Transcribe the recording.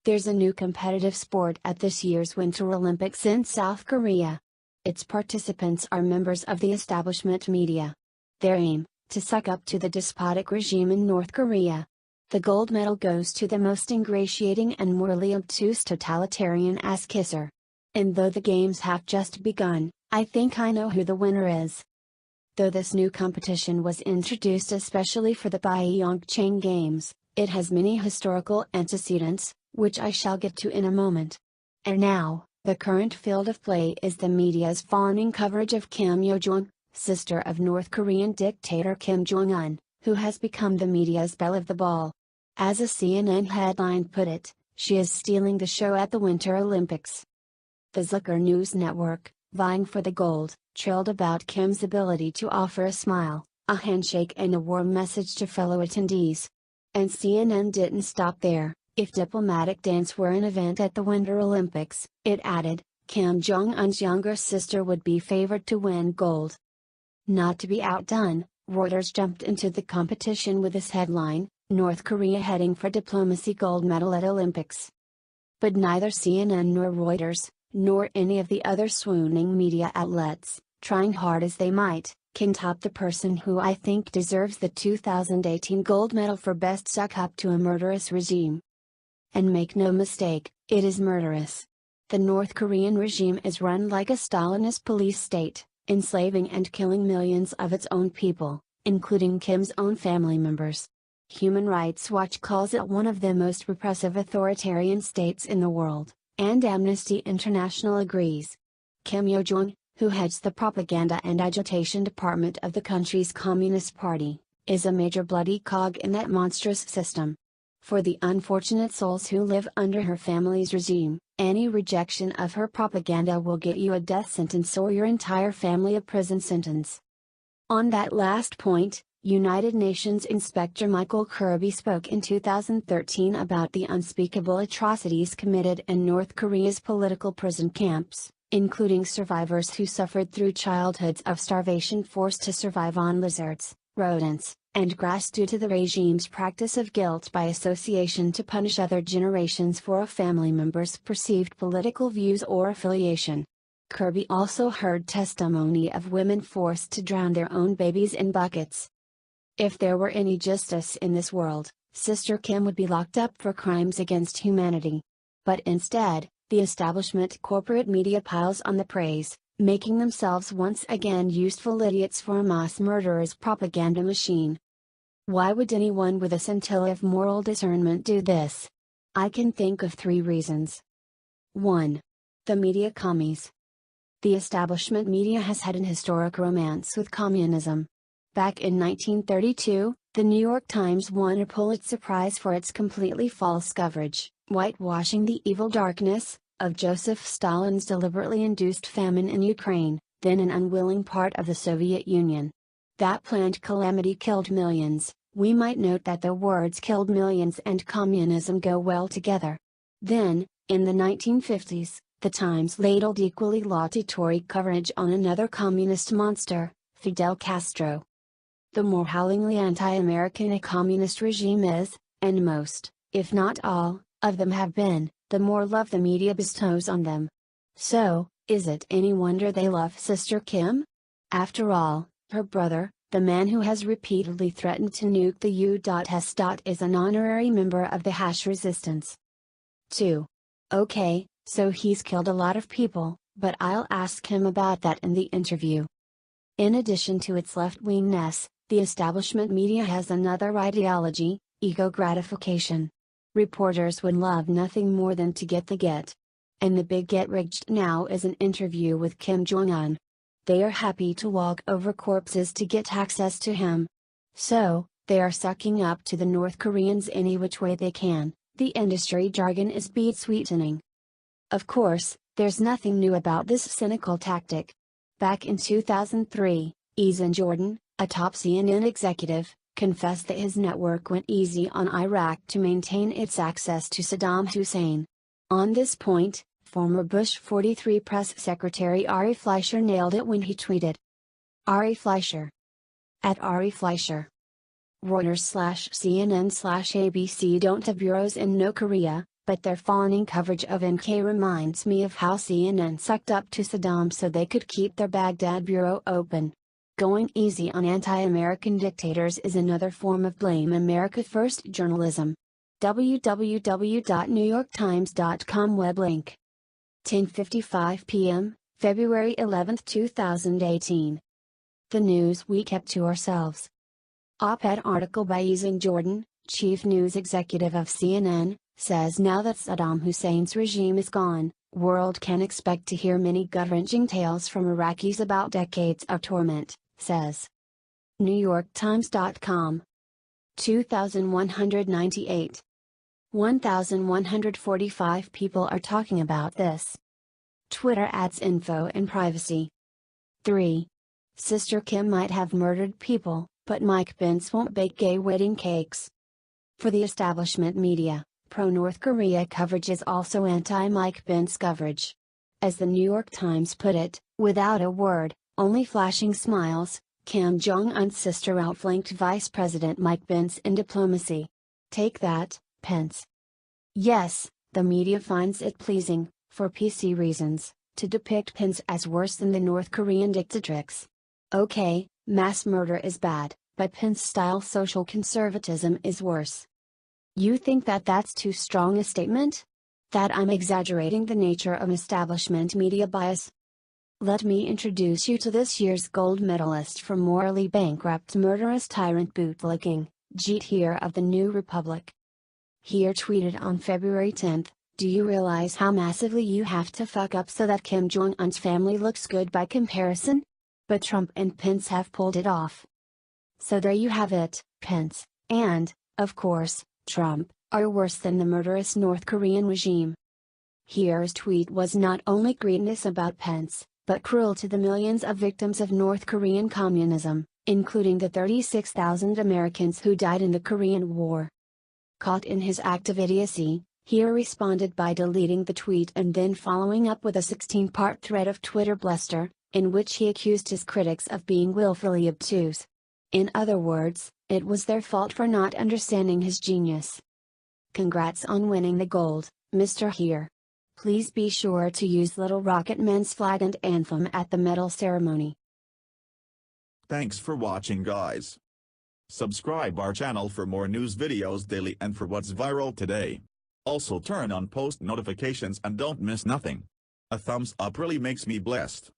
There's a new competitive sport at this year's Winter Olympics in South Korea. Its participants are members of the establishment media. Their aim, to suck up to the despotic regime in North Korea. The gold medal goes to the most ingratiating and morally obtuse totalitarian ass-kisser. And though the games have just begun, I think I know who the winner is. Though this new competition was introduced especially for the Pyeongchang Games, it has many historical antecedents, which I shall get to in a moment. And now, the current field of play is the media's fawning coverage of Kim Yo-jong, sister of North Korean dictator Kim Jong-un, who has become the media's belle of the ball. As a CNN headline put it, she is stealing the show at the Winter Olympics. The Zucker News Network, vying for the gold, trilled about Kim's ability to offer a smile, a handshake and a warm message to fellow attendees. And CNN didn't stop there. If diplomatic dance were an event at the Winter Olympics, it added, Kim Jong-un's younger sister would be favored to win gold. Not to be outdone, Reuters jumped into the competition with this headline, North Korea heading for diplomacy gold medal at Olympics. But neither CNN nor Reuters, nor any of the other swooning media outlets, trying hard as they might, can top the person who I think deserves the 2018 gold medal for best suck up to a murderous regime. And make no mistake, it is murderous. The North Korean regime is run like a Stalinist police state, enslaving and killing millions of its own people, including Kim's own family members. Human Rights Watch calls it one of the most repressive authoritarian states in the world, and Amnesty International agrees. Kim Yo-jong, who heads the propaganda and agitation department of the country's Communist Party, is a major bloody cog in that monstrous system. For the unfortunate souls who live under her family's regime, any rejection of her propaganda will get you a death sentence or your entire family a prison sentence. On that last point, United Nations Inspector Michael Kirby spoke in 2013 about the unspeakable atrocities committed in North Korea's political prison camps, including survivors who suffered through childhoods of starvation forced to survive on lizards, rodents, and grass due to the regime's practice of guilt by association to punish other generations for a family member's perceived political views or affiliation. Kirby also heard testimony of women forced to drown their own babies in buckets. If there were any justice in this world, Sister Kim would be locked up for crimes against humanity. But instead, the establishment corporate media piles on the praise, making themselves once again useful idiots for a mass murderer's propaganda machine. Why would anyone with a scintilla of moral discernment do this? I can think of 3 reasons. 1. The media commies. The establishment media has had an historic romance with communism. Back in 1932, the New York Times won a Pulitzer Prize for its completely false coverage, whitewashing the evil darkness, of Joseph Stalin's deliberately induced famine in Ukraine, then an unwilling part of the Soviet Union. That planned calamity killed millions. We might note that the words killed millions and communism go well together. Then, in the 1950s, the Times ladled equally laudatory coverage on another communist monster, Fidel Castro. The more howlingly anti-American a communist regime is, and most, if not all, of them have been, the more love the media bestows on them. So, is it any wonder they love Sister Kim? After all, her brother, the man who has repeatedly threatened to nuke the U.S. is an honorary member of the resistance. 2. Okay, so he's killed a lot of people, but I'll ask him about that in the interview. In addition to its left-wingness, the establishment media has another ideology, ego gratification. Reporters would love nothing more than to get the get. And the big get rigged now is an interview with Kim Jong-un. They are happy to walk over corpses to get access to him. So, they are sucking up to the North Koreans any which way they can. The industry jargon is beet sweetening. Of course, there's nothing new about this cynical tactic. Back in 2003, Ezan Jordan, a top CNN executive, confessed that his network went easy on Iraq to maintain its access to Saddam Hussein. On this point, former Bush 43 press secretary Ari Fleischer nailed it when he tweeted. Ari Fleischer. At Ari Fleischer. Reuters/CNN/ABC don't have bureaus in North Korea, but their fawning coverage of NK reminds me of how CNN sucked up to Saddam so they could keep their Baghdad bureau open. Going easy on anti-American dictators is another form of Blame America First journalism. www.newyorktimes.com web link. 10:55 p.m., February 11, 2018. The news we kept to ourselves. Op-ed article by Ezing Jordan, chief news executive of CNN, says now that Saddam Hussein's regime is gone, world can expect to hear many gut-wrenching tales from Iraqis about decades of torment, says NewYorkTimes.com. 2198. 1,145 people are talking about this. Twitter adds info and privacy. 3. Sister Kim might have murdered people, but Mike Pence won't bake gay wedding cakes. For the establishment media, pro-North Korea coverage is also anti-Mike Pence coverage. As the New York Times put it, without a word, only flashing smiles, Kim Jong-un's sister outflanked Vice President Mike Pence in diplomacy. Take that, Pence. Yes, the media finds it pleasing, for PC reasons, to depict Pence as worse than the North Korean dictatrix. Okay, mass murder is bad, but Pence-style social conservatism is worse. You think that that's too strong a statement? That I'm exaggerating the nature of establishment media bias? Let me introduce you to this year's gold medalist for morally bankrupt murderous tyrant bootlicking, Jeet Heer of the New Republic. Heer tweeted on February 10, "Do you realize how massively you have to fuck up so that Kim Jong-un's family looks good by comparison? But Trump and Pence have pulled it off. So there you have it, Pence, and, of course, Trump, are worse than the murderous North Korean regime." Heer's tweet was not only greediness about Pence, but cruel to the millions of victims of North Korean communism, including the 36,000 Americans who died in the Korean War. Caught in his act of idiocy, Heer responded by deleting the tweet and then following up with a 16-part thread of Twitter bluster, in which he accused his critics of being willfully obtuse. In other words, it was their fault for not understanding his genius. Congrats on winning the gold, Mr. Heer. Please be sure to use Little Rocket Man's flag and anthem at the medal ceremony. Thanks for watching, guys. Subscribe our channel for more news videos daily and for what's viral today. Also turn on post notifications and don't miss nothing. A thumbs up really makes me blessed.